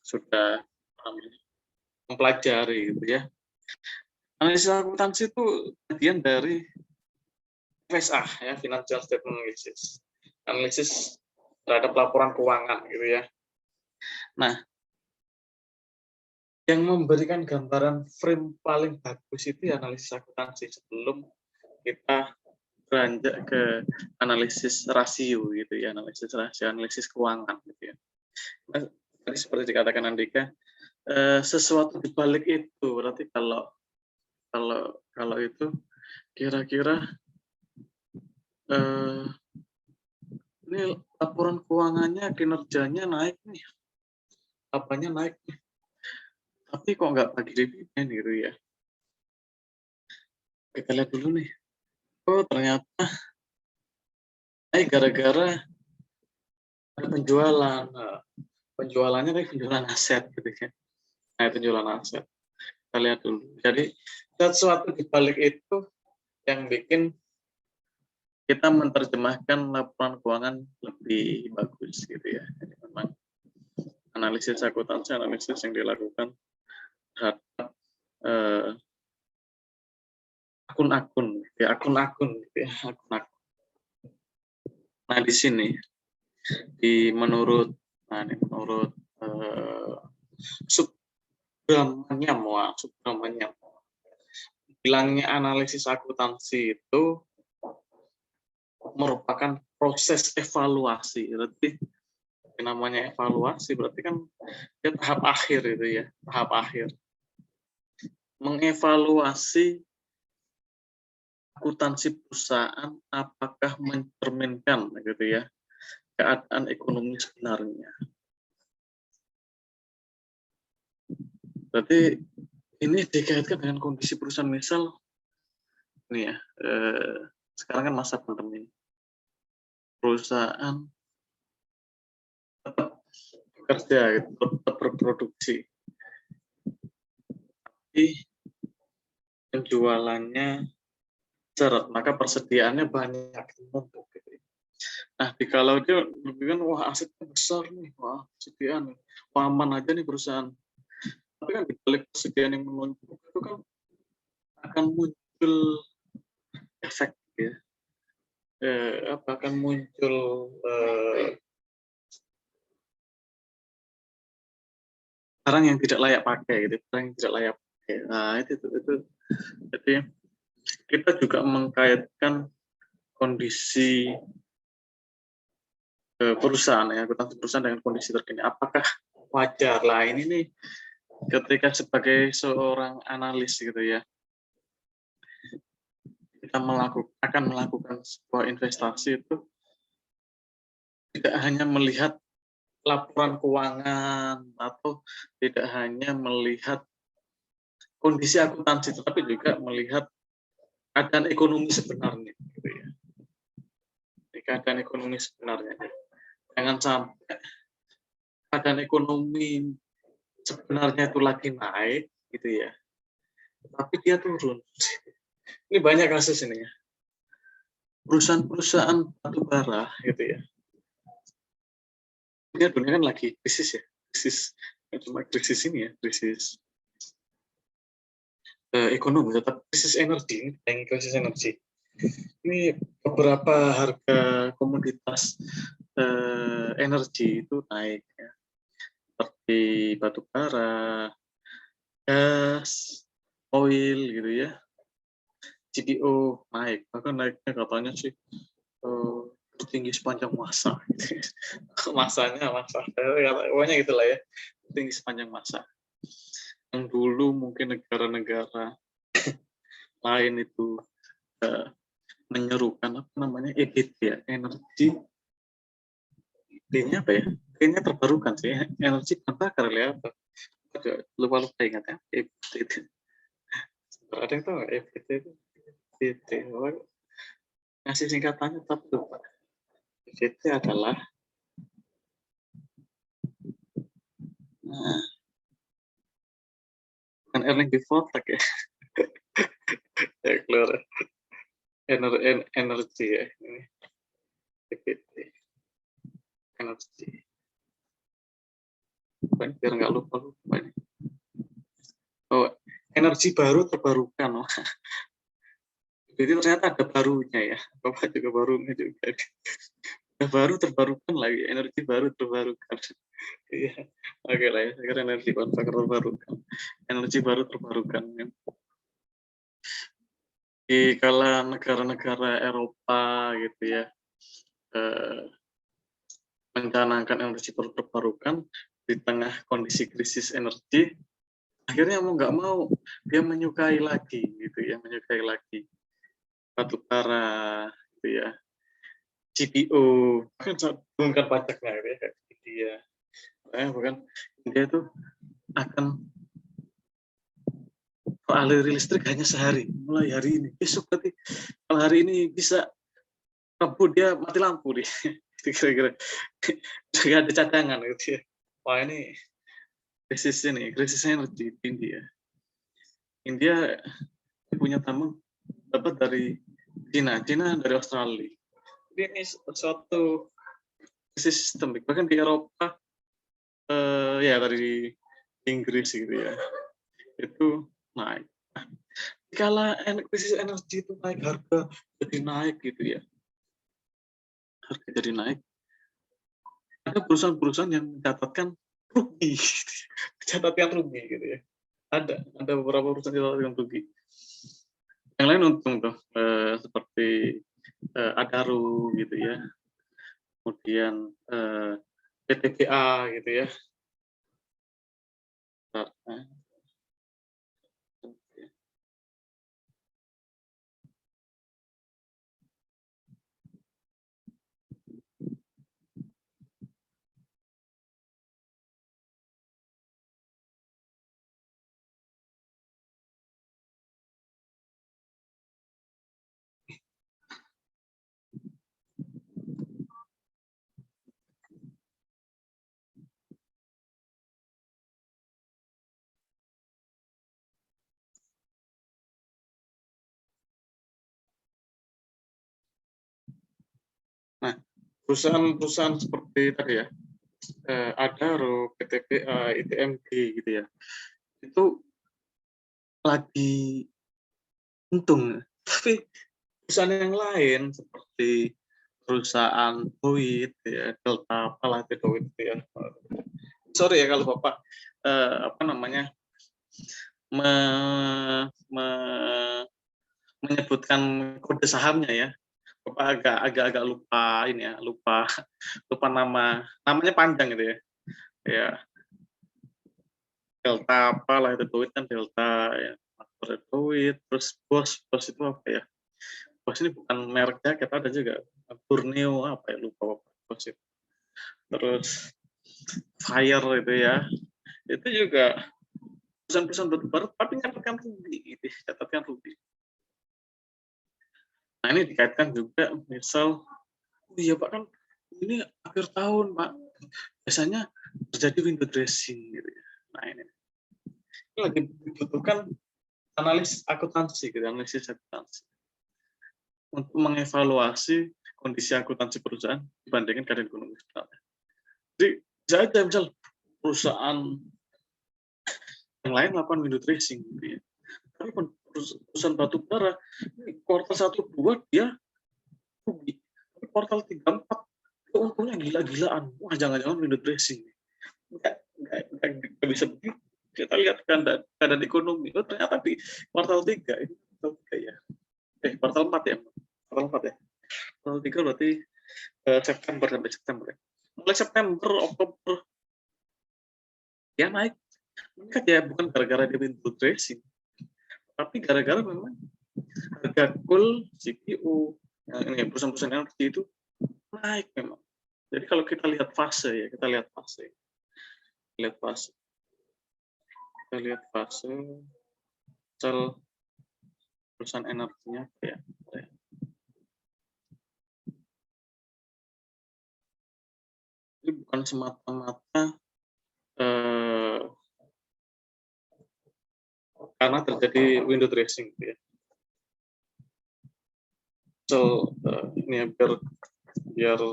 sudah mempelajari gitu ya. Analisis akuntansi itu bagian dari FSA ya, Financial Statement Analysis. Analisis terhadap laporan keuangan gitu ya. Nah, yang memberikan gambaran frame paling bagus itu analisis akuntansi sebelum kita beranjak ke analisis rasio gitu ya, analisis rasio, analisis keuangan gitu ya. Nah, tadi seperti dikatakan Andika, sesuatu di balik itu berarti kalau itu kira-kira ini laporan keuangannya kinerjanya naik nih, apanya naik nih, tapi kok nggak bagi dividen gitu ya. Kita lihat dulu nih, oh ternyata naik gara-gara ada penjualan, penjualannya kayak penjualan aset gitu kan. Nah itu penjualan aset, kita lihat dulu. Jadi sesuatu di balik itu yang bikin kita menerjemahkan laporan keuangan lebih bagus gitu ya. Jadi memang analisis akuntansi, analisis yang dilakukan terhadap akun-akun gitu ya, akun-akun. Nah di sini menurut Subramanyam, bilangnya analisis akuntansi itu merupakan proses evaluasi. Berarti namanya evaluasi berarti kan ya, tahap akhir itu ya, tahap akhir. Mengevaluasi akuntansi perusahaan apakah mencerminkan gitu ya keadaan ekonomi sebenarnya. Berarti ini dikaitkan dengan kondisi perusahaan, misal ini ya, sekarang kan masa pandemi, perusahaan tetap bekerja, gitu, tetap berproduksi, tapi penjualannya seret, maka persediaannya banyak, numpuk. Gitu. Nah, kalau dia lebih kan, wah asetnya besar nih, wah persediaan, wah aman aja nih perusahaan. Tapi kan di balik persediaan yang menumpuk itu kan akan muncul efek ya, akan muncul barang yang tidak layak pakai, gitu, barang yang tidak layak pakai. Nah itu. Jadi kita juga mengkaitkan kondisi perusahaan ya, akuntansi perusahaan dengan kondisi terkini. Apakah wajar lah ini nih ketika sebagai seorang analis gitu ya, kita akan melakukan sebuah investasi itu tidak hanya melihat laporan keuangan atau tidak hanya melihat kondisi akuntansi, tetapi juga melihat keadaan ekonomi sebenarnya gitu ya. Keadaan ekonomi sebenarnya. Jangan sampai keadaan ekonomi sebenarnya itu lagi naik gitu ya, tapi dia turun. Ini banyak kasus ini ya. Perusahaan-perusahaan batu bara gitu ya. Dia dunia kan lagi krisis ya, cuma krisis ini ya, krisis ekonomi, tetap krisis energi, krisis energi. Ini beberapa harga komoditas energi itu naik ya. Seperti batu bara, gas, oil gitu ya. CPO naik, bahkan naiknya katanya sih tertinggi sepanjang masa. Masanya, pokoknya gitulah ya, tinggi sepanjang masa. Yang dulu mungkin negara-negara lain itu menyerukan apa namanya EBT ya, energi, ini apa ya? Kayaknya terbarukan sih, energi bahan bakar ya apa? Lupa ingat ya, EBT itu. Ada yang tahu nggak EBT itu? EBT, ngasih singkatannya tapi lupa. EBT adalah kan earning before tax ya. Ya keluar energi ya ini. EBT energi. biar nggak lupa ini. Oh, energi baru terbarukan. Jadi ternyata ada barunya ya. Bapak juga barunya juga. Baru terbarukan lagi, energi baru terbarukan. Iya, oke lah ya. Saya kira energi baru terbarukan. Energi baru terbarukan. Di kala negara-negara Eropa gitu ya, eh, mencanangkan energi baru terbarukan di tengah kondisi krisis energi, akhirnya mau nggak mau dia menyukai lagi gitu ya, menyukai lagi batu bara gitu ya, CPO kan bukan pajaknya gitu ya, India, bukan India itu akan aliran listrik hanya sehari, mulai hari ini, besok berarti kalau hari ini bisa Rabu dia mati lampu nih, kira-kira nggak ada cadangan gitu ya. Wah ini krisis energi di India. India punya tambang dapat dari Cina dari Australia. Jadi ini suatu krisis sistemik. Bahkan di Eropa, ya dari Inggris gitu ya, itu naik. Kalau krisis energi itu naik, harga jadi naik gitu ya. Harga jadi naik. Ada perusahaan-perusahaan yang mencatatkan rugi, catatan rugi gitu ya. Ada beberapa perusahaan yang rugi. Yang lain untung tuh, seperti Adaro gitu ya, kemudian PTBA gitu ya. Nah, perusahaan-perusahaan seperti tadi ya, Adaro, PTBA, ITMG gitu ya, itu lagi untung. Tapi perusahaan yang lain seperti perusahaan Boeing, ya, Delta, apalah itu Boeing itu ya. Sorry ya kalau Bapak apa namanya me, me, menyebutkan kode sahamnya ya. Bapak agak lupa ini ya, lupa namanya panjang gitu ya. Ya, Delta apalah itu Boeing kan Delta ya. Boeing, terus Bos itu apa ya? Bos ini bukan merek jaket, ada juga Borneo apa ya, lupa Bapak. Bos itu. Terus Fire itu ya. Itu juga perusahaan-perusahaan batubara tapi catatkan rugi gitu, catatkan rugi. Nah ini dikaitkan juga misal, oh iya Pak kan ini akhir tahun Pak, biasanya terjadi window dressing gitu ya. Nah ini lagi dibutuhkan analisis akuntansi untuk mengevaluasi kondisi akuntansi perusahaan dibandingkan keadaan ekonomi sebenarnya. Jadi bisa aja misal perusahaan yang lain melakukan window dressing gitu ya. Tapi perusahaan batu bara kuartal 1-2 dia rugi. Tapi kuartal 3-4 untungnya gila-gilaan. Wah, jangan-jangan window dressing. Nggak bisa begitu. Kita lihat keadaan ekonomi. Oh, ternyata di kuartal 3 ini kuartal 3 ya. Kuartal 4 ya. Kuartal 4 ya. Kuartal 3 berarti September sampai September ya. Mulai September, Oktober ya naik. Meningkat ya bukan gara-gara dia window dressing. Tapi gara-gara memang harga coal, CPU, ini perusahaan-perusahaan energi itu naik memang. Jadi kalau kita lihat fase ya, kita lihat fase sel perusahaan energinya ya. Jadi bukan semata-mata karena terjadi window dressing ya. So ini ya, biar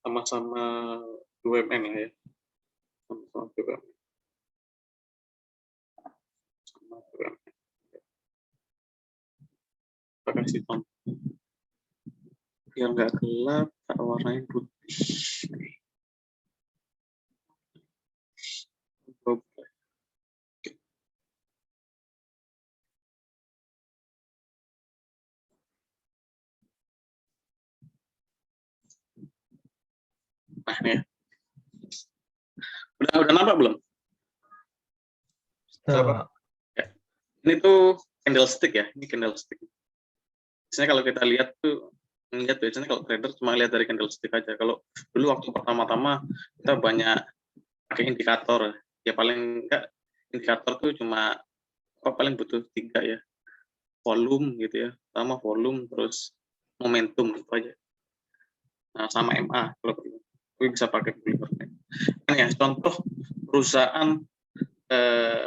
sama-sama BUMN ya. sama program. Sama program. Kita kasih contoh. Biar nggak gelap, tak warnain putih. Nah, ini ya. Udah nampak belum? Apa? Ya. Ini tuh candlestick ya, ini candlestick. Biasanya kalau kita lihat tuh, biasanya kalau trader cuma lihat dari candlestick aja. Kalau dulu waktu pertama-tama kita banyak pakai indikator, ya paling enggak indikator tuh cuma paling butuh 3 ya, volume gitu ya, sama volume terus momentum gitu aja. Nah, sama MA kalau perlu, tapi bisa pakai Bollinger. Ini ya contoh perusahaan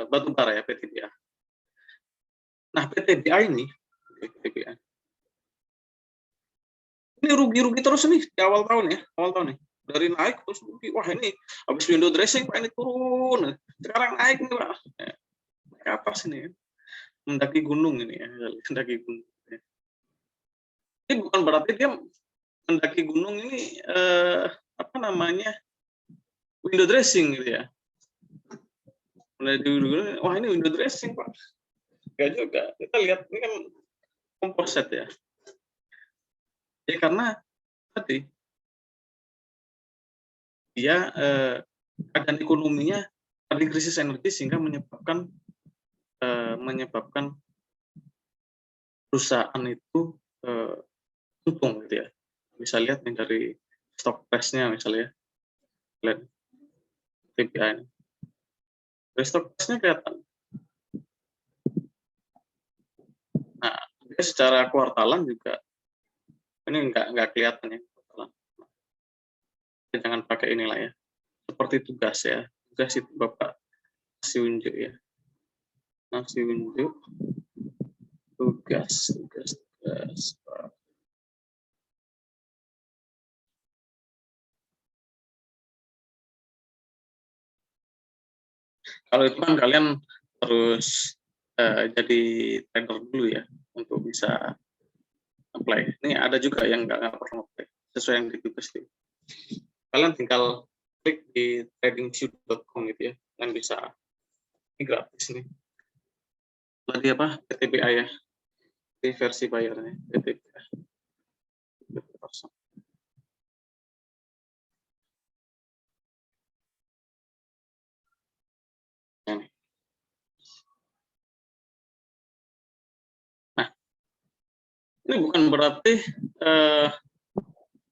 batu bara ya, PTBA. Nah, PTBA ini rugi-rugi terus nih di awal tahun nih. Dari naik terus rugi. Wah, ini habis window dressing Pak, ini turun. Sekarang naik nih Pak. Naik atas ini ya. Mendaki gunung ini ya, mendaki gunung. Ini bukan berarti dia mendaki gunung ini apa namanya? Window dressing gitu ya. Wah, ini window dressing Pak. Enggak juga. Kita lihat ini kan komposit ya. Ya karena tadi dia keadaan ekonominya ada krisis energi sehingga menyebabkan perusahaan itu untung gitu ya. Bisa lihat nih dari stock price-nya misalnya, lihat TPI ini. Dari stock price-nya kelihatan. Nah, dia secara kuartalan juga ini nggak kelihatan ya. Jangan pakai inilah ya. Seperti tugas ya. Tugas itu Bapak kasih unjuk ya. Kasih unjuk. Tugas. Kalau itu kan kalian harus jadi trader dulu ya untuk bisa apply. Ini ada juga yang nggak perlu apply sesuai yang ditugas itu. Kalian tinggal klik di tradingshoot.com gitu ya, dan bisa ini gratis nih. Tadi apa? PTBA ya, di versi bayarnya PTBA. Nah, ini bukan berarti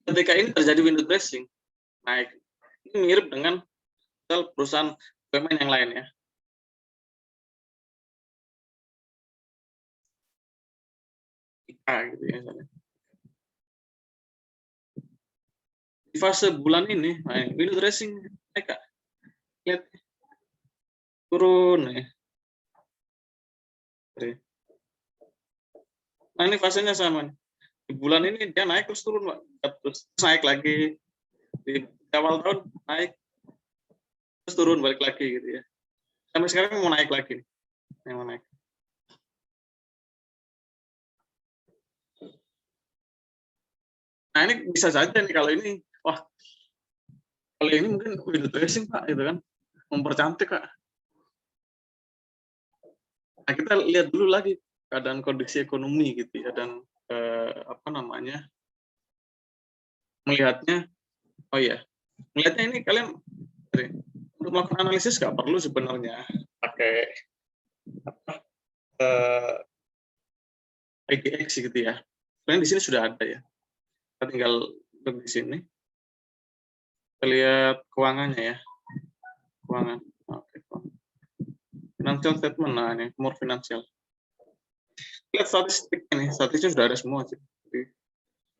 ketika ini terjadi window dressing naik. Ini mirip dengan perusahaan BUMN yang lain ya. Gitu ya. Di fase bulan ini, window dressing naik Kak. Lihat turun ya. Nah, ini fasenya sama nih. Di bulan ini dia naik terus turun, Pak. Terus naik lagi. Di awal tahun naik terus turun balik lagi gitu ya. Sampai sekarang mau naik lagi. Mau naik. Nah, ini bisa saja nih kalau ini, wah, kalau ini mungkin window dressing Pak, gitu kan, mempercantik Kak. Nah, kita lihat dulu lagi keadaan kondisi ekonomi gitu ya, dan apa namanya, melihatnya, oh iya, melihatnya ini kalian untuk melakukan analisis nggak perlu sebenarnya pakai apa, IDX gitu ya. Sebenarnya di sini sudah ada ya. Kita tinggal di sini. Kita lihat keuangannya ya. Keuangan. Oke, financial statement, nah ini more financial. Lihat statistiknya nih, statistiknya sudah ada semua sih.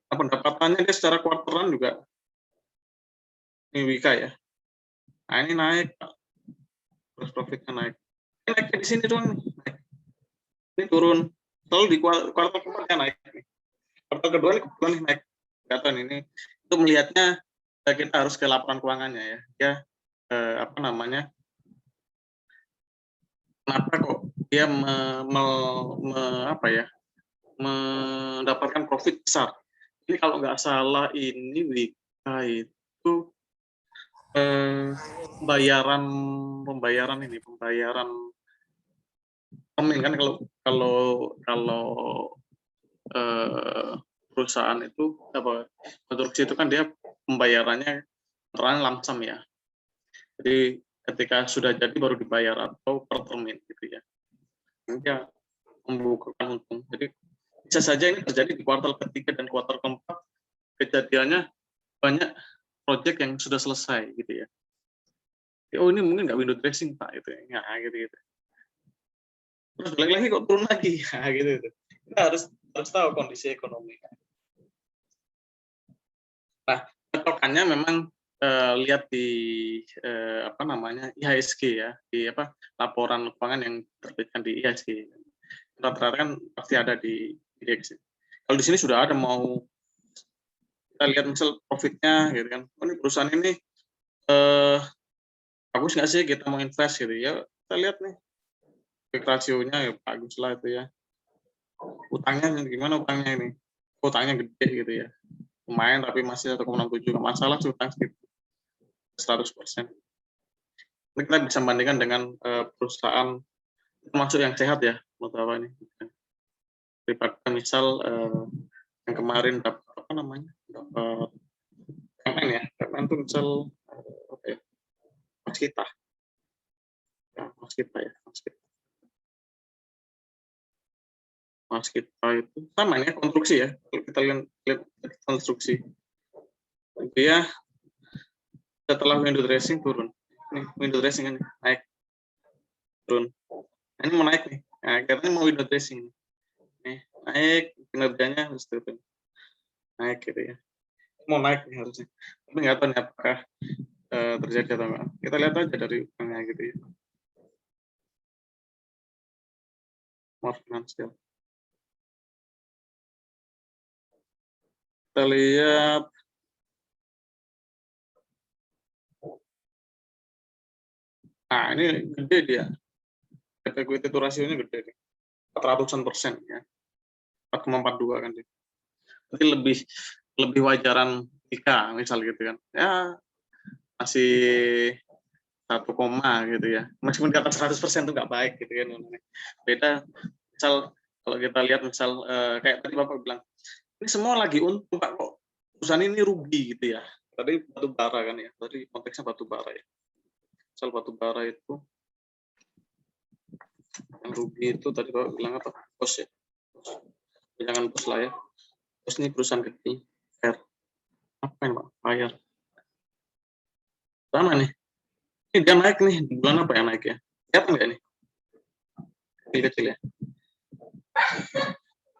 Nah, pendapatannya dia secara kuartalan juga ini Wika ya. Nah, ini naik, terus profitnya naik. Ini naiknya di sini doang nih. Ini turun. Selalu di kuartal keempatnya naik. Kuartal kedua ini kebetulan naik. Kelihatan ini. Itu melihatnya kita harus ke laporan keuangannya ya. Ya apa namanya, kenapa kok dia apa ya, mendapatkan profit besar. Ini kalau nggak salah ini Wika itu pembayaran kan, kalau kalau perusahaan itu apa, konstruksi itu kan dia pembayarannya lump sum ya. Jadi ketika sudah jadi baru dibayar atau per termin gitu ya. Ini dia membukukan untung. Jadi bisa saja ini terjadi di kuartal ketiga dan kuartal keempat, kejadiannya banyak proyek yang sudah selesai gitu ya. Oh ini mungkin nggak window dressing Pak gitu ya, nah, gitu. Terus balik lagi kok turun lagi, nah, gitu. Kita harus tahu kondisi ekonomi. Nah, patokannya memang lihat di apa namanya, IHSG ya, di apa, laporan keuangan yang terbitkan di IHSG. Rata-rata kan pasti ada di indeks. Kalau di sini sudah ada, mau kita lihat misal profitnya gitu kan, oh, ini perusahaan ini bagus nggak sih kita mau invest gitu ya, kita lihat nih quick ratio-nya ya bagus lah itu ya. Utangnya gimana, utangnya ini, utangnya gede gitu ya, lumayan tapi masih 1,67, nggak masalah sih utang segitu 100%. Ini kita bisa bandingkan dengan perusahaan termasuk yang sehat ya, menurut apa ini, daripada misal yang kemarin dapat apa namanya, dapat KMN ya, KMN itu misal apa ya, Waskita ya, Waskita itu sama ya, konstruksi ya, kalau kita lihat konstruksi dia setelah window dressing turun, ini window dressing kan naik turun, nah, ini mau naik nih, nah, katanya mau window dressing nih, naik kinerjanya harus turun, naik gitu ya, mau naik nih harusnya, tapi nggak tahu nih apakah terjadi atau enggak. Kita lihat aja dari utangnya gitu ya, more finansial. Kita lihat nah ini gede dia, debt equity to rasionya gede nih, 400% ya, 4,42 kan dia. Berarti lebih wajaran jika misal gitu kan, ya masih 1, gitu ya, meskipun di atas 100% itu nggak baik gitu kan. Beda misal kalau kita lihat misal kayak tadi Bapak bilang, ini semua lagi untung Pak, kok perusahaan ini rugi gitu ya. Tadi batu bara kan ya, tadi konteksnya batu bara ya. Misal batu bara itu yang rugi itu tadi Bapak bilang apa? Bos ya. Jangan bos lah ya. Bos ini perusahaan kecil. Fair. Apa yang Pak? Fire. Sama nih. Ini dia naik nih, di bulan apa ya naik ya? Kelihatan nggak nih? Kecil-kecil ya.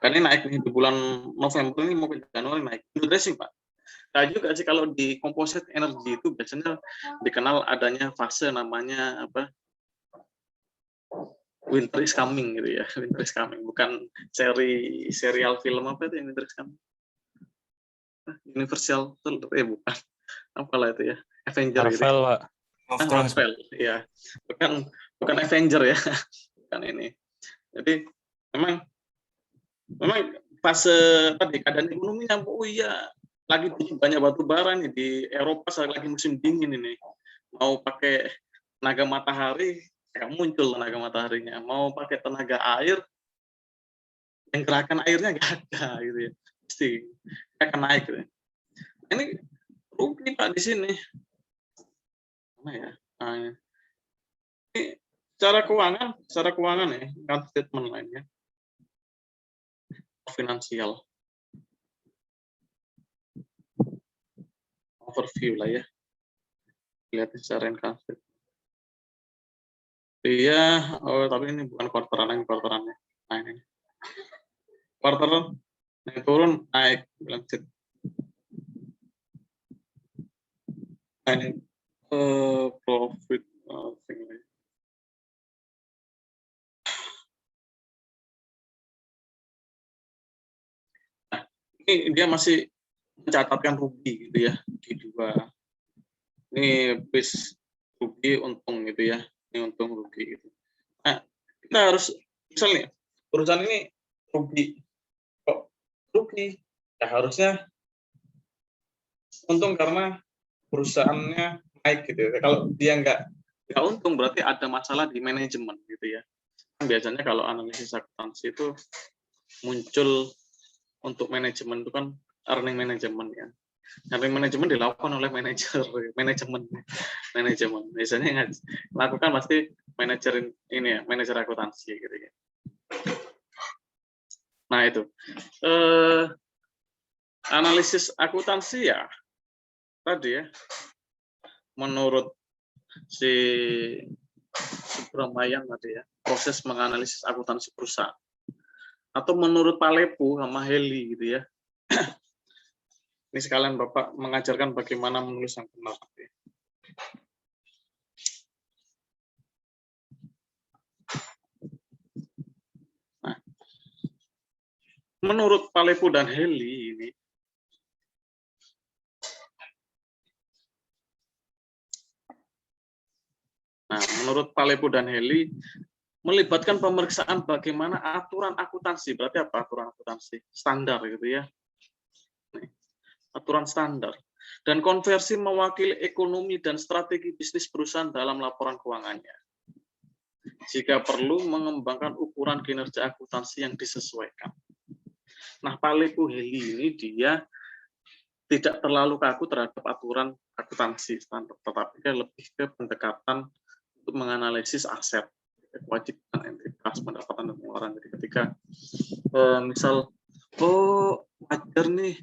Kan ini naik nih di bulan November ini mau ke Januari naik. Itu dressing Pak. Nah juga sih kalau di composite energy itu biasanya dikenal adanya fase namanya apa? Winter is coming gitu ya. Winter is coming, bukan serial film apa itu yang Winter is coming? Universal bukan. Apalah itu ya. Avenger Marvel, gitu. Pak. Marvel, ya. Bukan Avenger ya. Bukan ini. Jadi memang fase tadi keadaan ekonominya, oh iya, lagi banyak batu bara nih di Eropa, lagi musim dingin ini, mau pakai tenaga matahari nggak muncul tenaga mataharinya, mau pakai tenaga air yang gerakan airnya nggak ada gitu ya, pasti akan naik gitu. Ini rugi Pak di sini, mana ya, nah, ini secara keuangan ya, kan statement lainnya finansial overview lah ya, lihat secara income. Iya, oh, tapi ini bukan quarteran, ini quarterannya. Nah, ini. Quarteran, yang turun, naik. Lanjut. Nah, ini profit. Nah, ini dia masih mencatatkan rugi gitu ya, Q2. Ini bis rugi untung gitu ya, ini untung rugi gitu. Nah, kita harus misalnya perusahaan ini rugi, kok rugi? Ya harusnya untung karena perusahaannya naik gitu ya. Kalau dia nggak untung berarti ada masalah di manajemen gitu ya. Biasanya kalau analisis akuntansi itu muncul untuk manajemen itu kan earning management ya. Earning management dilakukan oleh manajemen. Biasanya lakukan pasti manajer ini ya, manajer akuntansi gitu ya. Nah itu analisis akuntansi ya tadi ya, menurut si Subramayan tadi ya, proses menganalisis akuntansi perusahaan. Atau menurut Pak Lepu sama Heli gitu ya. Ini sekalian Bapak mengajarkan bagaimana menulis yang benar. Nah, menurut Pak Lepu dan Heli ini, menurut Pak Lepu dan Heli melibatkan pemeriksaan bagaimana aturan akuntansi. Berarti apa aturan akuntansi? Standar gitu ya. Aturan standar. Dan konversi mewakili ekonomi dan strategi bisnis perusahaan dalam laporan keuangannya. Jika perlu mengembangkan ukuran kinerja akuntansi yang disesuaikan. Nah, Pak Lepu Heli ini dia tidak terlalu kaku terhadap aturan akuntansi standar, tetapi lebih ke pendekatan untuk menganalisis aset, kewajiban, entitas, pendapatan dan pengeluaran. Jadi ketika misal wajar nih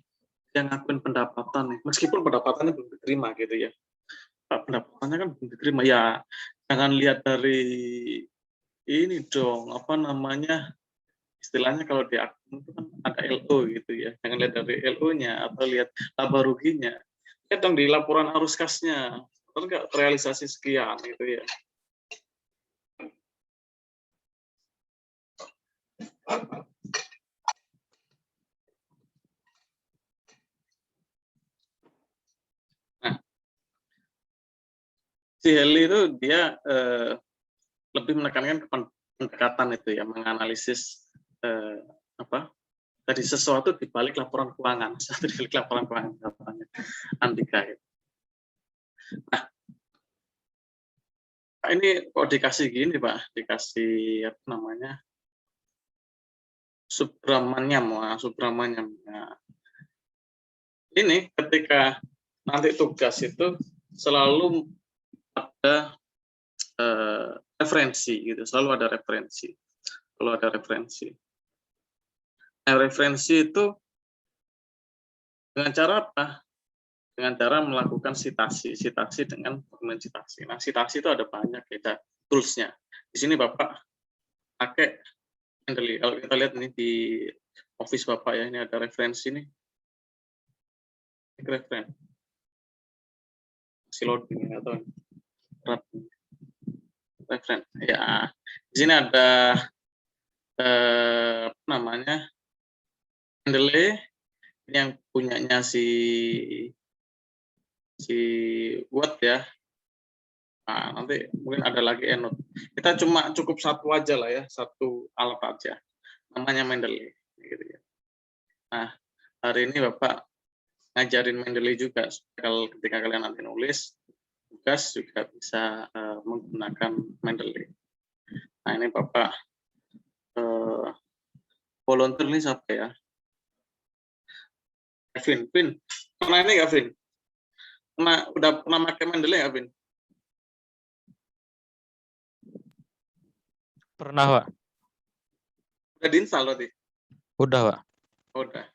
yang ngakuin pendapatan nih, meskipun pendapatannya belum diterima gitu ya, Pak, pendapatannya kan belum diterima ya, jangan lihat dari ini dong, apa namanya, istilahnya kalau di akun itu kan ada LO gitu ya, jangan lihat dari LO-nya atau lihat laba ruginya, lihat dong di laporan arus kasnya, enggak realisasi sekian gitu ya. Nah, si Heli itu dia lebih menekankan ke pendekatan itu ya, menganalisis apa tadi sesuatu di balik laporan keuangan, sesuatu di balik laporan keuangan katanya Andika. Ya. Nah, ini kok dikasih gini Pak, dikasih apa namanya Subramanyam. Nah, ini ketika nanti tugas itu selalu ada referensi gitu, selalu ada referensi. Kalau ada referensi. Nah, referensi itu dengan cara apa? Dengan cara melakukan citasi dengan dokumen citasi. Nah, citasi itu ada banyak kita toolsnya. Di sini Bapak pakai Mendeley. Kalau kita lihat ini di office Bapak ya, ini ada referensi nih. Referen. Si loading atau referen. Ya, di sini ada apa namanya Mendeley yang punyanya si Word ya. Nah, nanti mungkin ada lagi EndNote. Kita cukup satu aja lah ya, satu alat aja. Namanya Mendeley. Gitu ya. Nah, hari ini Bapak ngajarin Mendeley juga. Kalau ketika kalian nanti nulis, tugas juga bisa menggunakan Mendeley. Nah, ini Bapak volunteer ini siapa ya? Vin. Pernah ini nggak, Vin? Udah pernah pakai Mendeley nggak, Vin? Pernah, Pak. Udah diinstal berarti? Udah, Pak. Udah.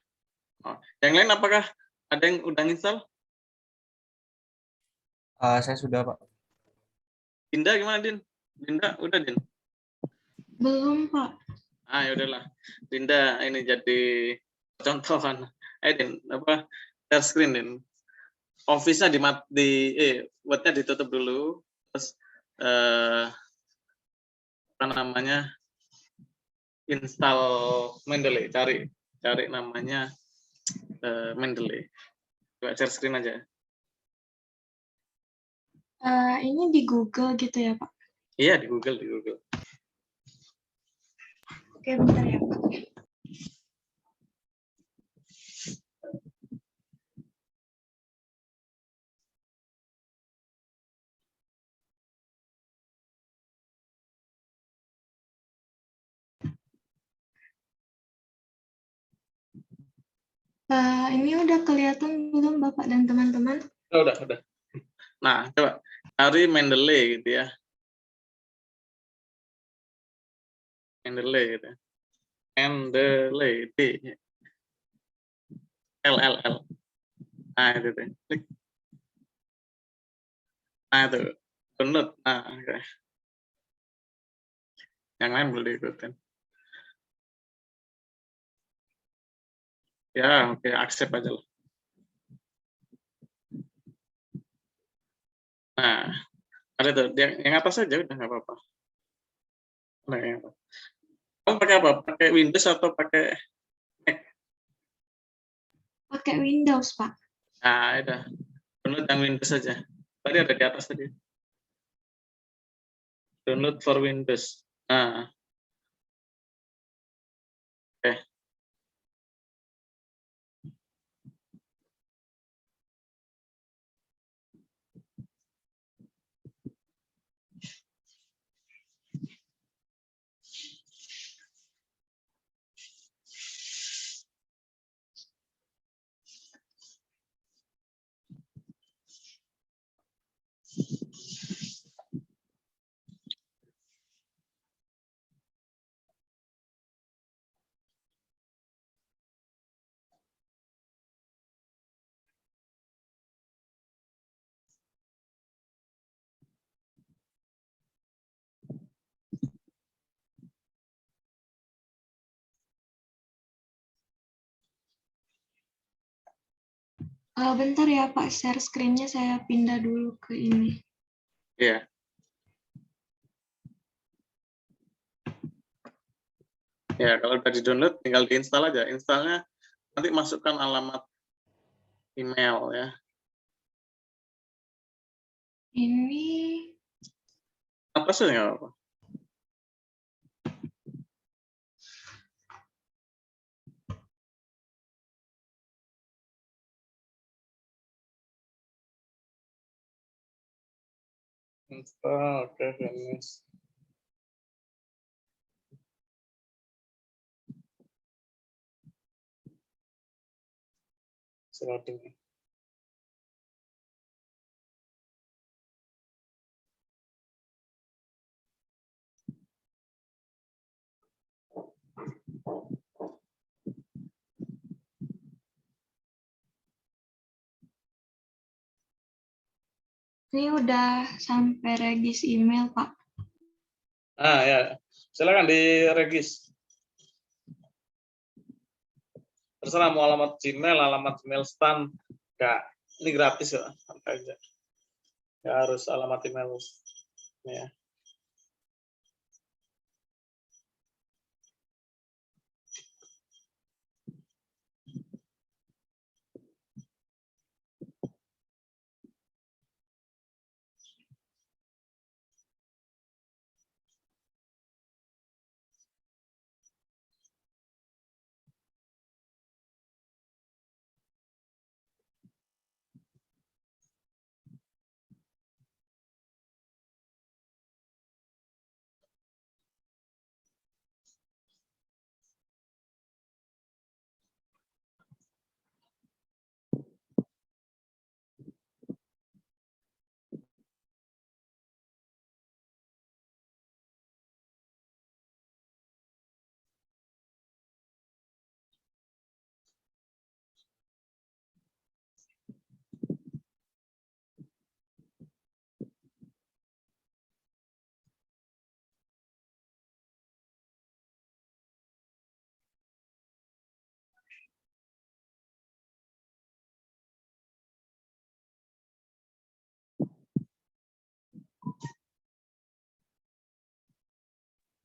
Oh. Yang lain apakah ada yang udah install? Saya sudah, Pak. Dinda gimana, Din? Dinda udah, Din? Belum, Pak. Ya udahlah. Dinda ini jadi contohan. Din, apa? Share screen, Din. Office-nya Word-nya ditutup dulu. Terus apa namanya? Install Mendeley, cari namanya Mendeley. Coba share screen aja. Ini di Google gitu ya, Pak? Iya, di Google, di Google. Oke, bentar ya, Pak. Ini udah kelihatan belum Bapak dan teman-teman? Oh, udah. Nah, coba cari Mendeley gitu ya. Mendeley gitu. Mendeley, D, L, L, L. Nah, itu tuh. Klik. Nah, itu. Download. Nah, oke. Yang lain boleh diikutin. Ya, oke, accept aja lah. Nah, ada tuh. Yang atas aja udah nggak apa-apa. Nah, yang atas. Kamu pakai apa? Pakai Windows atau pakai Mac? Pakai Windows, Pak. Nah, udah. Download yang Windows saja. Tadi ada di atas tadi. Download for Windows. Nah, oke. Bentar ya, Pak. Share screen-nya saya pindah dulu ke ini. Iya. Ya, kalau udah di-download tinggal diinstal aja. Installnya nanti masukkan alamat email ya. Ini Atasnya nggak apa-apa. Install, oke, finish. Loading. udah sampai regis email, Pak. Ah ya, silakan diregis. Terserah mau alamat Gmail spam, enggak. Ini gratis ya, santai aja. Nggak harus alamat email. Ya.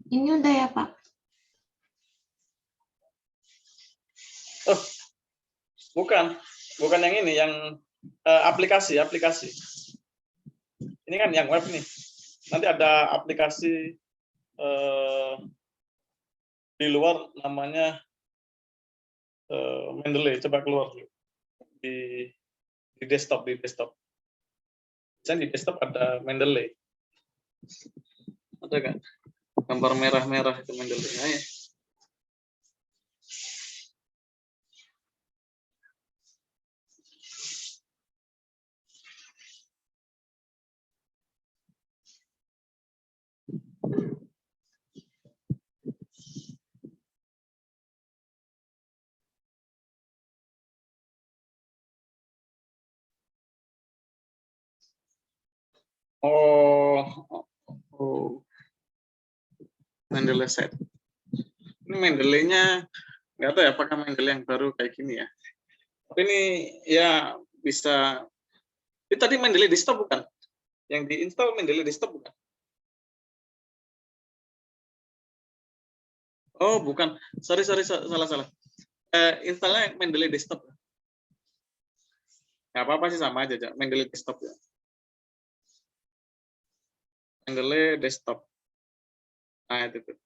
Ini udah ya, Pak? Oh, bukan yang ini, yang aplikasi. Ini kan yang web nih. Nanti ada aplikasi di luar namanya Mendeley. Coba keluar dulu di desktop. Misalnya di desktop ada Mendeley. Ada kan? Gambar merah-merah itu Mendeley. Ayo. Oh, Mendeley set. Ini Mendeley-nya nggak tahu ya apakah Mendeley yang baru kayak gini ya. Tapi ini ya bisa. Ini tadi Mendeley desktop bukan? Yang diinstal Mendeley desktop bukan? Oh, bukan. Sorry, salah. Installnya Mendeley desktop. Nggak apa-apa sih, sama aja. Mendeley desktop ya. Mendeley desktop. Nah, itu tuh.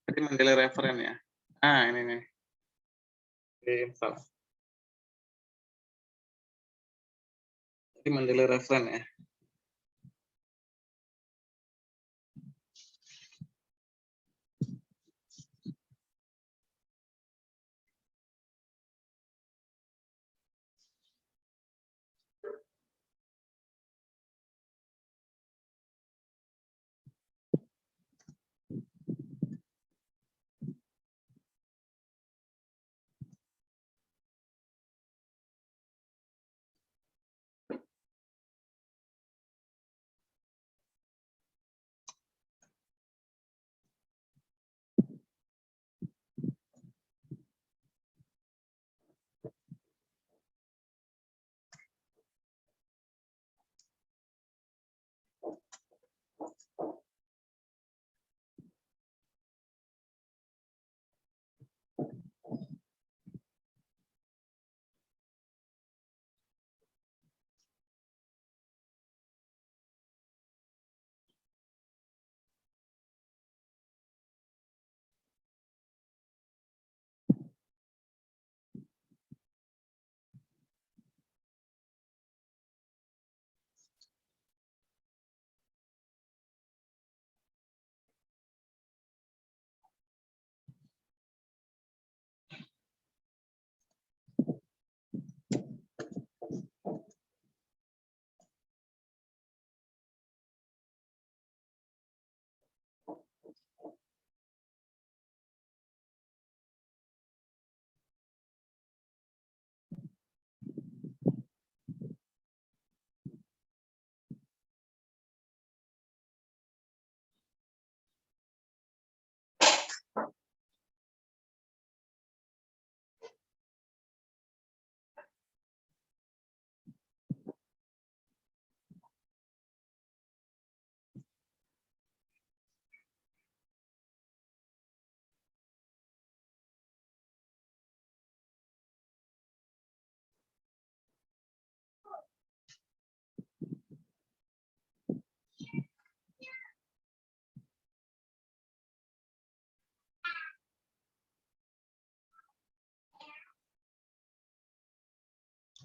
Jadi Mendeley referen ya. Nah, ini nih. Diinstal. Jadi Mendeley referen ya.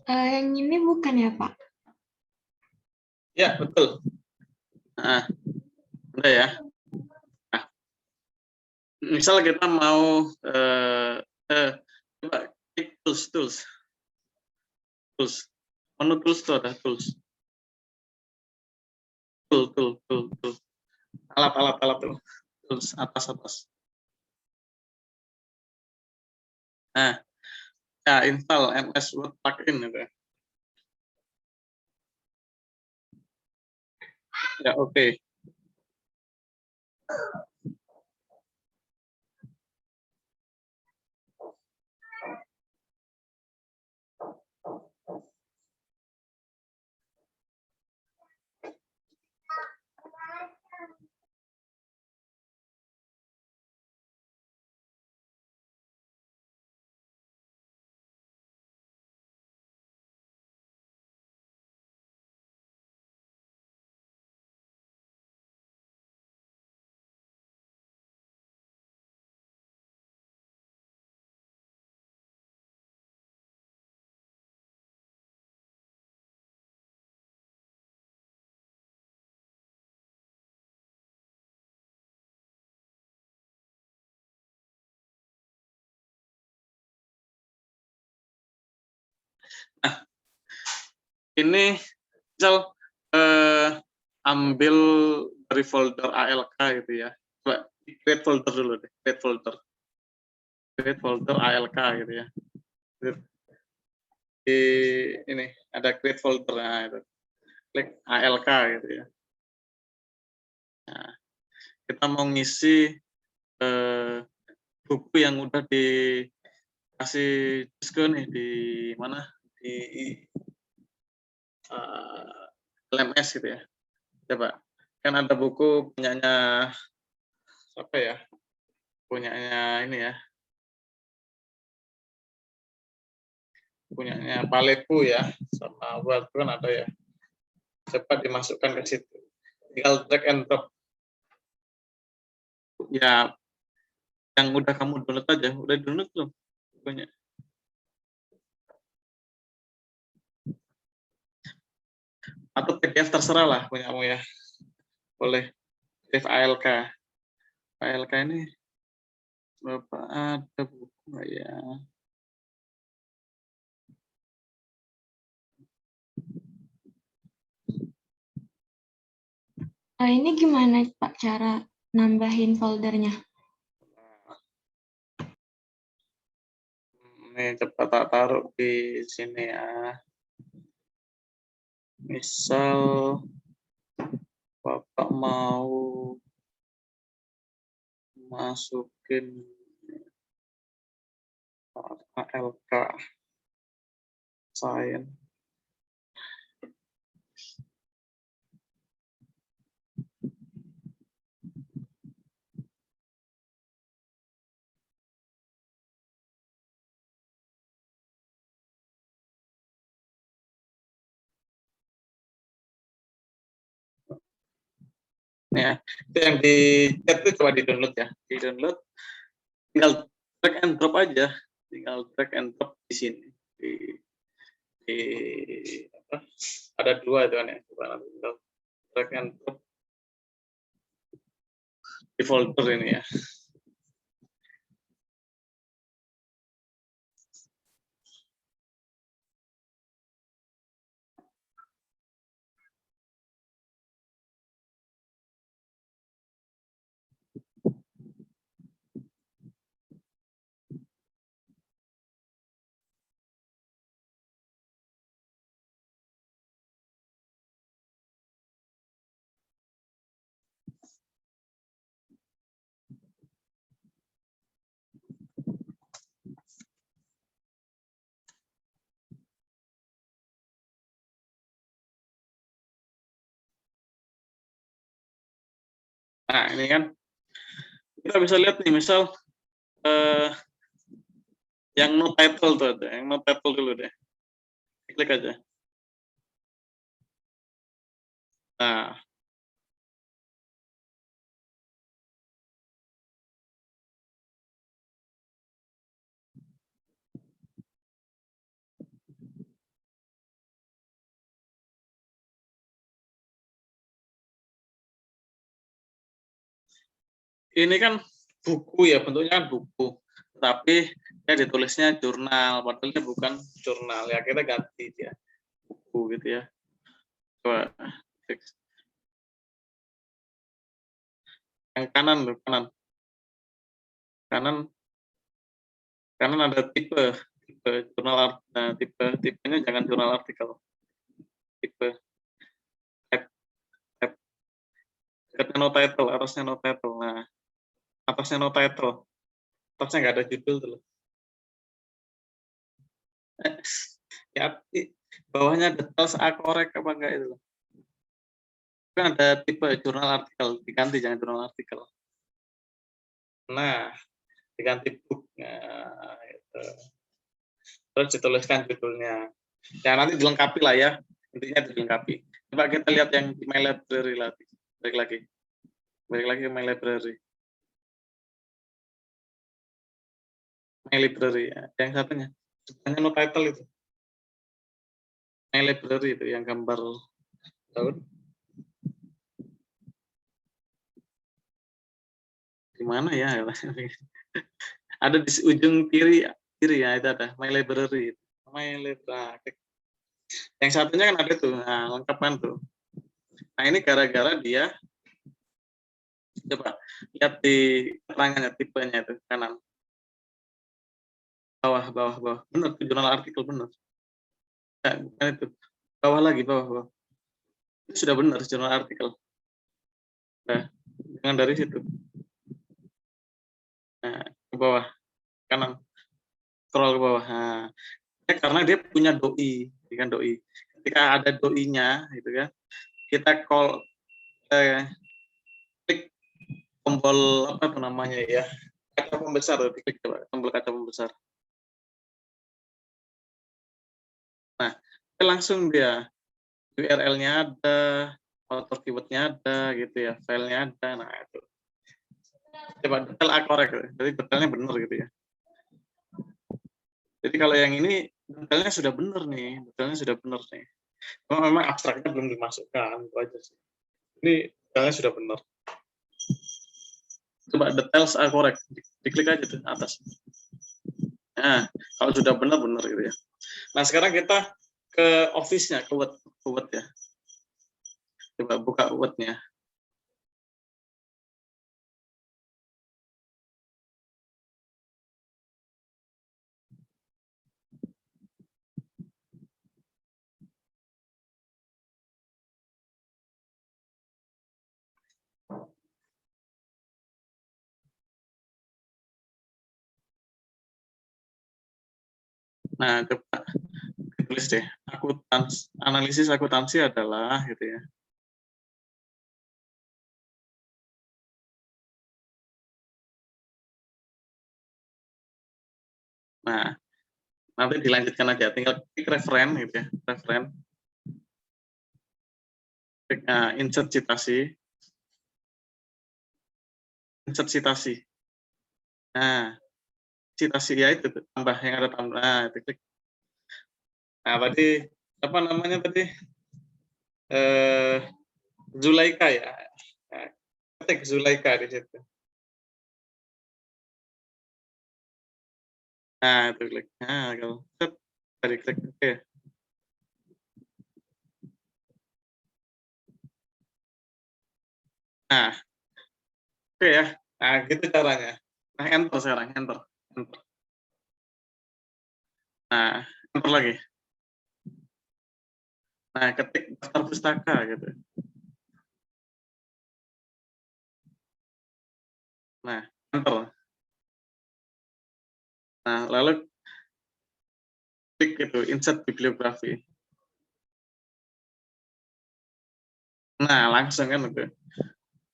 Yang ini bukan ya, Pak? Ya, betul. Nah, udah ya. Nah, misal kita mau coba klik tools. Menu tools itu ada tools. Tool. Alat tuh. Tools atas. Nah, ya install MS Word plugin gitu ya. Ya, oke. Nah, ini misal ambil dari folder ALK gitu ya. Coba create folder dulu deh, create folder ALK gitu ya. Di ini ada create folder, nah itu. Klik ALK gitu ya. Nah, kita mau ngisi buku yang udah dikasih diskon nih di mana, di LMS gitu ya. Coba, kan ada buku punyanya apa ya? Punyanya ini ya, punyanya Palepu ya, sama Word kan ada ya. Coba dimasukkan ke situ. Tinggal drag and drop. Ya, yang udah kamu download aja. Udah download belum? Punya. Atau PDF terserah lah punya kamu ya. Boleh. PDF ALK. ALK ini Bapak ada buku nggak ya? Ini gimana Pak cara nambahin foldernya? Ini coba tak taruh di sini ya. Misal Bapak mau masukin ALK Science. Ya, itu yang di chat itu coba di download ya, di download, tinggal drag and drop aja, tinggal drag and drop di sini, di apa? Ada dua itu kan ya, coba tinggal drag and drop di folder ini ya. Nah ini kan kita bisa lihat nih, misal yang no title tuh ada, yang no title dulu deh, klik aja. Nah, ini kan buku ya, bentuknya kan buku, tapi ya ditulisnya jurnal, padahal dia bukan jurnal ya, kita ganti dia buku gitu ya. Coba fix. Yang kanan loh, kanan kanan ada tipe jurnal, nah, tipenya jangan jurnal artikel, tipe tab dekatnya no title, atasnya no title. Nah, atasnya no title, atasnya nggak ada judul tuh loh. Ya, bawahnya details korek apa enggak itu loh. Kan ada tipe jurnal artikel, diganti jangan jurnal artikel. Nah, diganti book. Nah, itu. Terus dituliskan judulnya. Ya nanti dilengkapi lah ya, intinya dilengkapi. Coba kita lihat yang di My Library lagi. Balik lagi ke My Library. My Library ya. Yang satunya, sebenarnya no title itu. My Library itu yang gambar daun. Di mana ya? Ada di ujung kiri ya, itu ada My Library. Mylet. Nah, yang satunya kan ada tuh, nah, lengkap kan tuh. Nah, ini gara-gara dia, coba lihat di keterangannya, tipenya itu, kanan. Bawah. Benar tuh, jurnal artikel, benar. Bukan itu. Bawah lagi, bawah. Itu sudah benar, jurnal artikel. Nah, jangan dari situ. Nah, ke bawah, kanan. Scroll ke bawah. Nah, karena dia punya doi, kan doi. Ketika ada doi-nya, gitu kan, kita klik tombol apa tuh namanya ya, kaca pembesar, diklik coba tombol kaca pembesar. Nah, langsung dia URL-nya ada, author keyword-nya ada, gitu ya, filenya ada. Nah itu. Coba detail korek, jadi detailnya benar gitu ya. Jadi kalau yang ini detailnya sudah benar nih, memang abstraknya belum dimasukkan, itu aja sih. Ini detailnya sudah benar. Coba details korek, diklik aja tuh atas. Nah, kalau sudah benar gitu ya. Nah, sekarang kita ke Office-nya, ke Word ya. Coba buka Word-nya. Nah, coba tulis deh, analisis akuntansi adalah gitu ya. Nah, nanti dilanjutkan aja, tinggal klik referen gitu ya, referen. Klik insert citasi. Nah, citasi ya itu tuh, tambah yang ada tambah. Nah, itu klik. Nah, tadi apa namanya tadi? Zulaika ya. Nah, ketik Zulaika di situ. Nah, itu klik. Nah, kalau tadi klik oke. Nah, oke ya. Nah, gitu caranya. Nah, enter sekarang, enter. Nah, enter lagi. Nah, ketik daftar pustaka gitu. Nah, enter. Nah, lalu klik itu insert bibliografi. Nah, langsung kan itu.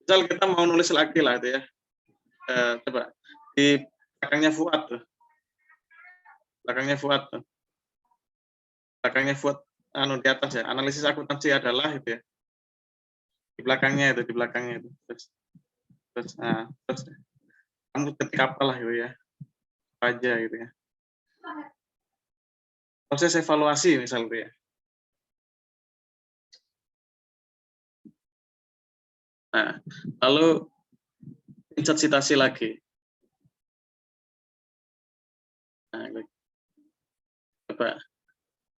Misal kita mau nulis lagi lah itu ya. Coba di belakangnya Fuad tuh. Belakangnya Fuad tuh. Belakangnya Fuad di atas ya. Analisis akuntansi adalah itu ya. Di belakangnya itu, terus kamu ketik apalah gitu ya. Apa aja gitu ya. Proses evaluasi misalnya ya. Nah, lalu insert citasi lagi. Nah, coba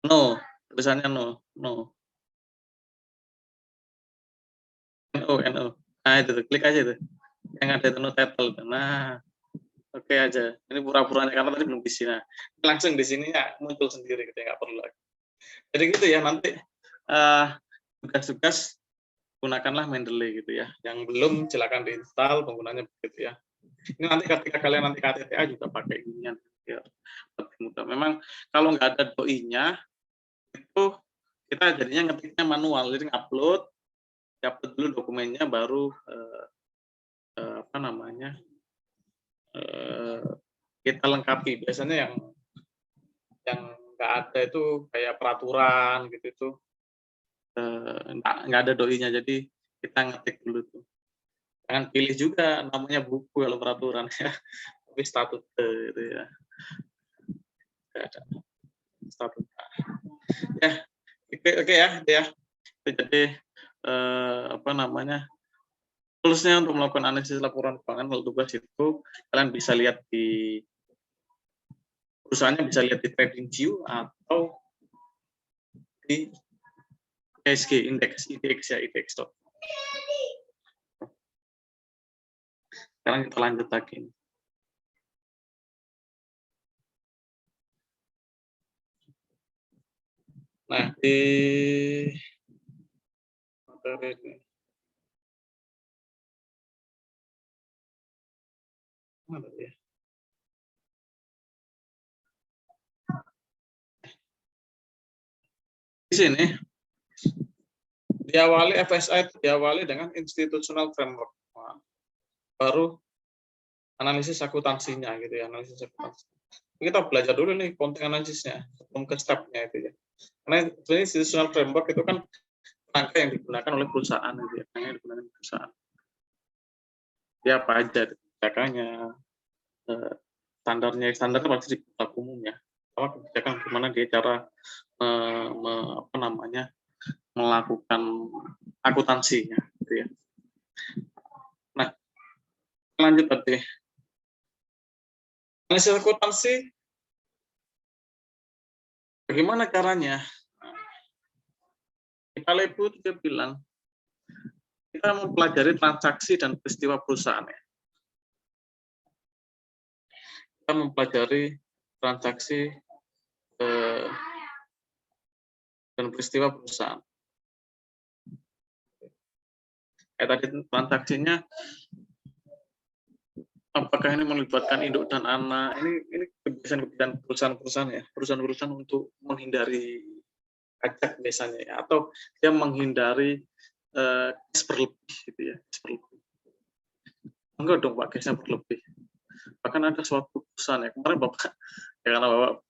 no, tulisannya no. No. Nah, itu tuh, klik aja tuh. Yang ada itu no title. Nah, oke aja. Ini pura-puranya karena tadi belum diisi. Nah, langsung di sini ya muncul sendiri gitu ya, nggak perlu lagi. Jadi gitu ya, nanti tugas-tugas gunakanlah Mendeley gitu ya. Yang belum silakan diinstal penggunanya begitu ya. Ini nanti ketika kalian nanti KTTA juga pakai inian ya. Lebih mudah. Memang kalau nggak ada doi-nya itu kita jadinya ngetiknya manual. Jadi upload dulu dokumennya baru apa namanya? Kita lengkapi. Biasanya yang nggak ada itu kayak peraturan gitu itu nggak ada doi-nya, jadi kita ngetik dulu tuh. Jangan pilih juga namanya buku kalau peraturan ya, tapi statut gitu ya. Nggak ada statut. Ya, oke ya. Jadi apa namanya? Toolsnya untuk melakukan analisis laporan keuangan kalau tugas itu kalian bisa lihat di perusahaannya bisa lihat di TradingView atau di ISG indeks ya, IDX. Sekarang kita lanjut lagi. Nah, di materi ini. Mana ya? Di sini diawali FSI itu diawali dengan institutional framework. Nah, baru analisis akuntansinya gitu ya, analisis akuntansi. Kita belajar dulu nih konten analisisnya sebelum ke step-nya itu ya. Karena sebenarnya institutional framework itu kan rangka yang digunakan oleh perusahaan gitu ya, yang digunakan perusahaan. Dia apa aja kebijakannya, standarnya pasti di produk umum ya. Apa kebijakan gimana dia cara melakukan akuntansinya gitu ya. Nah, lanjut tadi. Analisis akuntansi bagaimana caranya? Kalau Ibu juga bilang kita mempelajari transaksi dan peristiwa perusahaan ya. Kita mempelajari transaksi dan peristiwa perusahaan. Tadi transaksinya apakah ini melibatkan induk dan anak? Ini kebiasaan perusahaan-perusahaan ya, perusahaan-perusahaan untuk menghindari pajak misalnya ya, atau dia menghindari cash berlebih gitu ya, cash berlebih. Enggak dong Pak, cashnya berlebih. Bahkan ada suatu perusahaan ya, kemarin Bapak ya, karena Bapak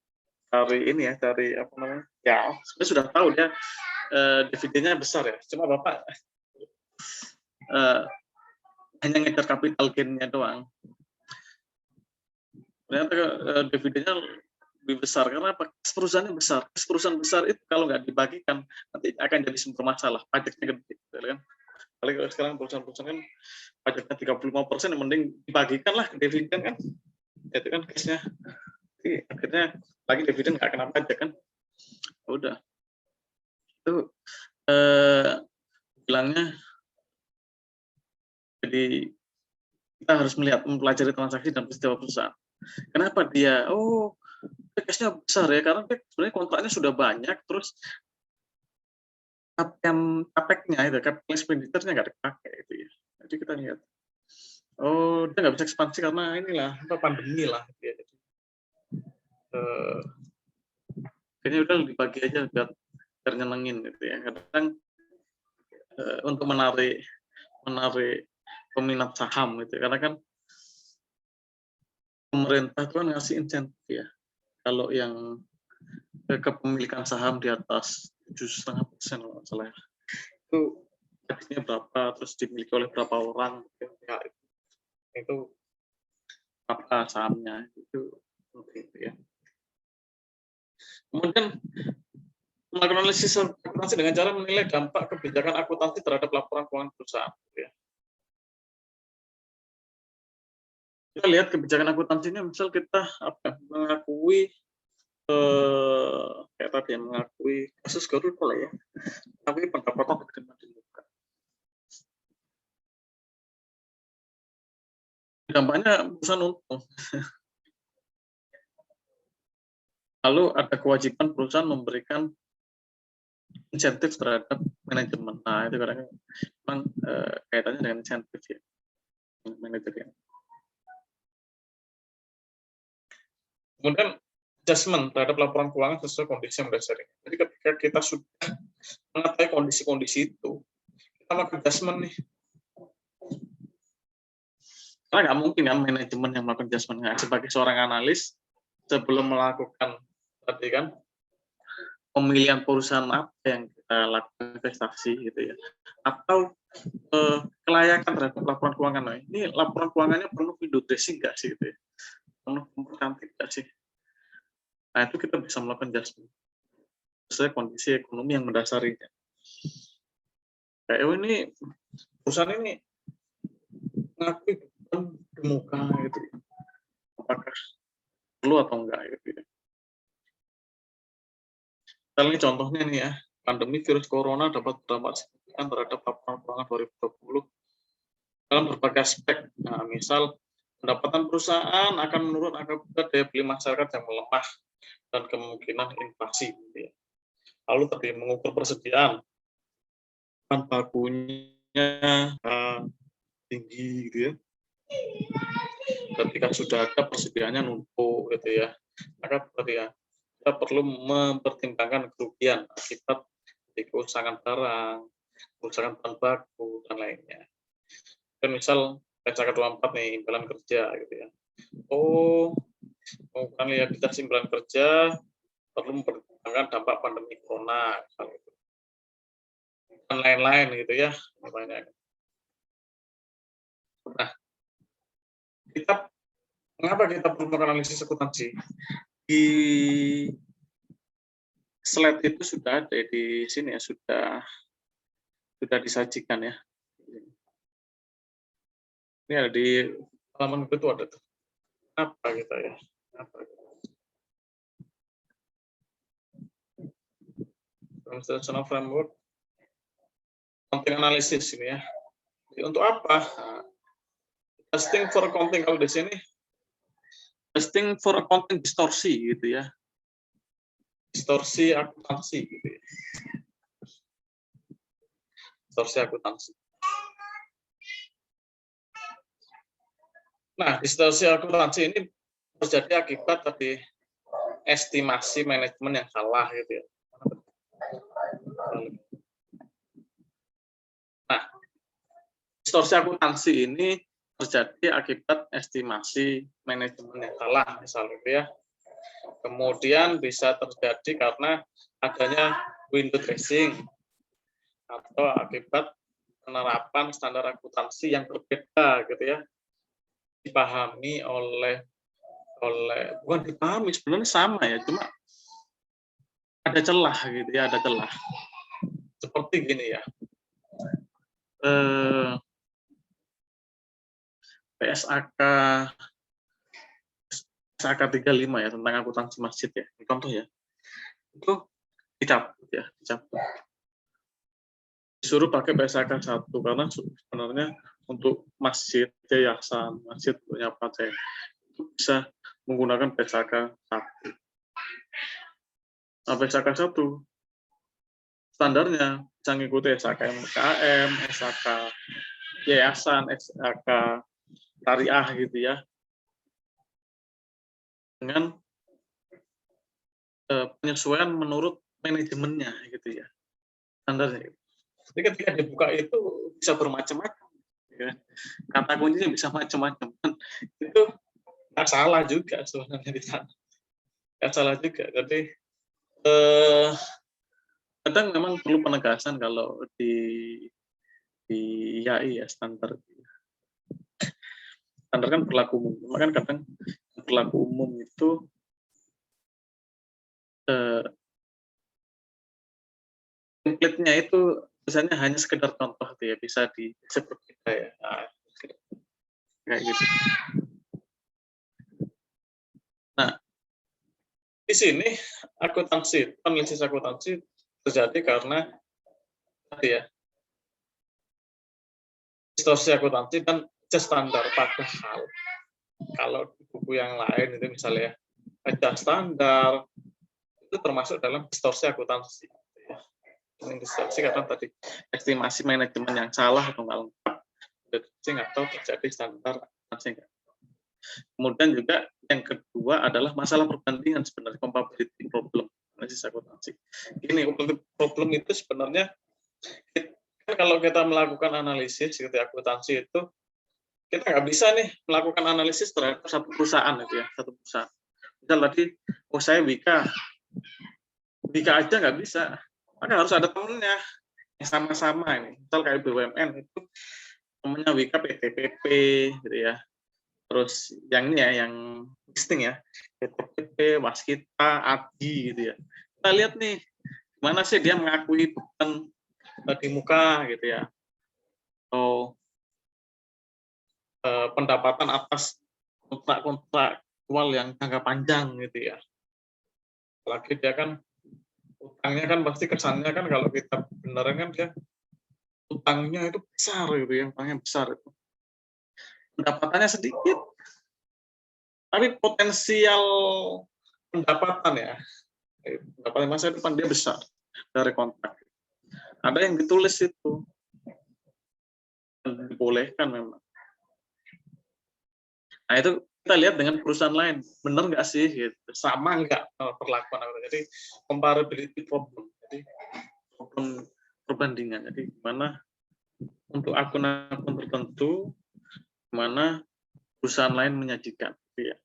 cari apa namanya? Ya, sebenarnya sudah tahu dia dividennya besar ya. Cuma Bapak hanya ngejar capital gain-nya doang. Ternyata dividennya lebih besar karena apa? Perusahaannya besar. Perusahaan besar itu kalau nggak dibagikan nanti akan jadi sumber masalah. Pajaknya gede, kan? Kalau sekarang perusahaan-perusahaan kan pajaknya 35%, yang mending dibagikan lah dividen kan? Itu kan case-nya. Jadi akhirnya lagi dividen nggak kena pajak kan? Udah. Itu bilangnya jadi kita harus mempelajari transaksi dan peristiwa perusahaan. Kenapa dia? Oh, case-nya besar ya, karena sebenarnya kontraknya sudah banyak, terus capeknya itu, capital expenditure-nya nggak dipakai itu ya. Jadi kita lihat, oh dia nggak bisa ekspansi karena inilah pandemi lah. Gitu ya. Jadi, kayaknya udah dibagi aja biar nyenengin gitu ya. Kadang untuk menarik peminat saham gitu, karena kan pemerintah itu kan ngasih insentif ya. Kalau yang kepemilikan saham di atas 7,5% kalau nggak salah itu harganya berapa, terus dimiliki oleh berapa orang ya, itu apa sahamnya itu ya. Kemudian melakukan analisis akuntansi dengan cara menilai dampak kebijakan akuntansi terhadap laporan keuangan perusahaan. Ya. Kita lihat kebijakan akuntansinya, misal kita mengakui kayak tadi ya, mengakui kasus korupsi lah ya, tapi pendapatan diterima di muka. Dampaknya perusahaan untung. Lalu ada kewajiban perusahaan memberikan insentif terhadap manajemen. Nah, itu kadang memang kaitannya dengan insentif ya, manajemen. Kemudian adjustment terhadap laporan keuangan sesuai kondisi yang mendasari. Jadi ketika kita sudah mengetahui kondisi-kondisi itu, kita melakukan adjustment nih. Karena nggak mungkin kan manajemen yang melakukan adjustment. Nah, sebagai seorang analis, sebelum melakukan tadi kan pemilihan perusahaan apa yang kita lakukan investasi gitu ya, atau kelayakan terhadap laporan keuangan. Nah, ini laporan keuangannya penuh window dressing nggak sih gitu ya, penuh cantik nggak sih. Nah, itu kita bisa melakukan adjustment sesuai kondisi ekonomi yang mendasarinya. Kayak ini perusahaan ini ngakui di muka gitu. Apakah perlu atau enggak gitu ya. Misalnya contohnya nih ya, pandemi virus corona dapat berdampak signifikan terhadap laporan keuangan 2020 dalam berbagai aspek. Nah, misal pendapatan perusahaan akan menurun akibat daya beli masyarakat yang melemah dan kemungkinan inflasi. Gitu ya. Lalu tadi mengukur persediaan bahan bakunya tinggi gitu ya. Ketika sudah ada persediaannya numpuk gitu ya, maka tadi ya kita perlu mempertimbangkan kerugian akibat kerusakan barang, kerusakan bahan baku dan lainnya. Dan misal PSAK 24 nih, imbalan kerja gitu ya. Oh, melakukan rehabilitasi imbalan kerja perlu mempertimbangkan dampak pandemi corona gitu. Dan lain-lain gitu ya. Nah, mengapa kita perlu melakukan analisis akuntansi? Di slide itu sudah ada di sini ya, sudah disajikan ya. Ini ada di halaman itu ada tuh. Apa kita ya? Apa? Transactional framework, accounting analysis ini ya. Jadi untuk apa? Testing for accounting, kalau di sini testing for accounting distorsi gitu ya. Distorsi akuntansi gitu ya. Distorsi akuntansi. Nah, distorsi akuntansi ini terjadi akibat tadi estimasi manajemen yang salah gitu ya. Nah, distorsi akuntansi ini terjadi akibat estimasi manajemen yang salah misalnya gitu ya. Kemudian bisa terjadi karena adanya window dressing atau akibat penerapan standar akuntansi yang berbeda gitu ya, dipahami oleh bukan dipahami, sebenarnya sama ya, cuma ada celah gitu ya, ada celah seperti gini ya. PSAK 35 ya, tentang akuntansi masjid ya, contoh ya, itu dicabut ya, disuruh pakai PSAK 1 karena sebenarnya untuk masjid, yayasan, masjid punya partai itu bisa menggunakan PSAK 1. Nah, PSAK 1 standarnya bisa mengikuti SAK MKM, SAK yayasan, SAK syariah gitu ya, dengan penyesuaian menurut manajemennya gitu ya, standarnya. Jadi ketika dibuka itu bisa bermacam-macam, ya. Kata kuncinya bisa macam-macam. Itu nggak salah juga sebenarnya di sana, nggak salah juga. Jadi kadang memang perlu penegasan kalau di IAI ya, standar kan berlaku umum. Kan kadang berlaku umum itu template-nya itu misalnya hanya sekedar contoh ya, bisa disebut kita ya. Nah, kayak gitu. Nah, di sini akuntansi, analisis akuntansi terjadi karena tadi ya, distorsi akuntansi dan standar, padahal kalau di buku yang lain itu misalnya adjust standar itu termasuk dalam distorsi akuntansi. Yang distorsi karena tadi estimasi manajemen yang salah atau nggak lengkap, atau terjadi standar akuntansi. Kemudian juga yang kedua adalah masalah perbandingan, sebenarnya compatibility problem analisis akuntansi. Ini problem itu sebenarnya kan kalau kita melakukan analisis seperti akuntansi itu kita nggak bisa nih melakukan analisis terhadap satu perusahaan itu ya, satu perusahaan. Misal tadi, saya Wika aja nggak bisa, maka harus ada temennya yang sama-sama ini. Misal kayak BUMN itu temennya Wika PTPP gitu ya. Terus yang ini ya, yang listing ya, PTPP, Waskita, ADI gitu ya. Kita lihat nih, mana sih dia mengakui beban di muka gitu ya, atau pendapatan atas kontrak-kontrak intelektual yang jangka panjang gitu ya. Apalagi dia kan utangnya kan pasti kesannya kan kalau kita beneran kan dia utangnya itu besar gitu ya, utangnya besar itu. Pendapatannya sedikit, tapi potensial pendapatan ya, pendapatan masa depan dia besar dari kontrak. Ada yang ditulis itu, dan dibolehkan memang. Nah itu kita lihat dengan perusahaan lain, benar nggak sih? Gitu. Sama nggak perlakuan? Jadi comparability problem, jadi problem perbandingan. Jadi gimana untuk akun-akun tertentu, mana perusahaan lain menyajikan. Ya.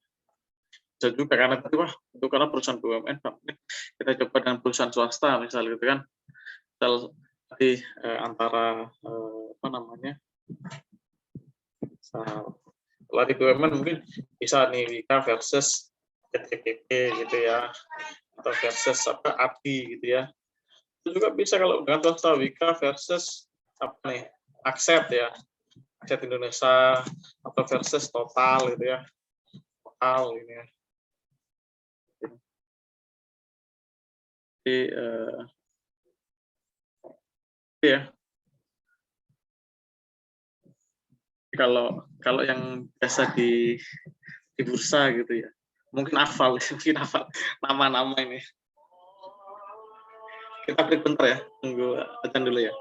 Bisa juga karena tadi itu karena perusahaan BUMN, kita coba dengan perusahaan swasta misalnya gitu kan, misal tadi antara apa namanya, kalau di BUMN mungkin bisa nih Wika versus PTPP gitu ya, atau versus apa API gitu ya. Itu juga bisa kalau dengan swasta Wika versus apa nih Akset ya, Akset Indonesia atau versus Total gitu ya, Total ini ya. Jadi ya kalau yang biasa di bursa gitu ya, mungkin hafal nama-nama ini. Kita break bentar ya, tunggu ajan dulu ya.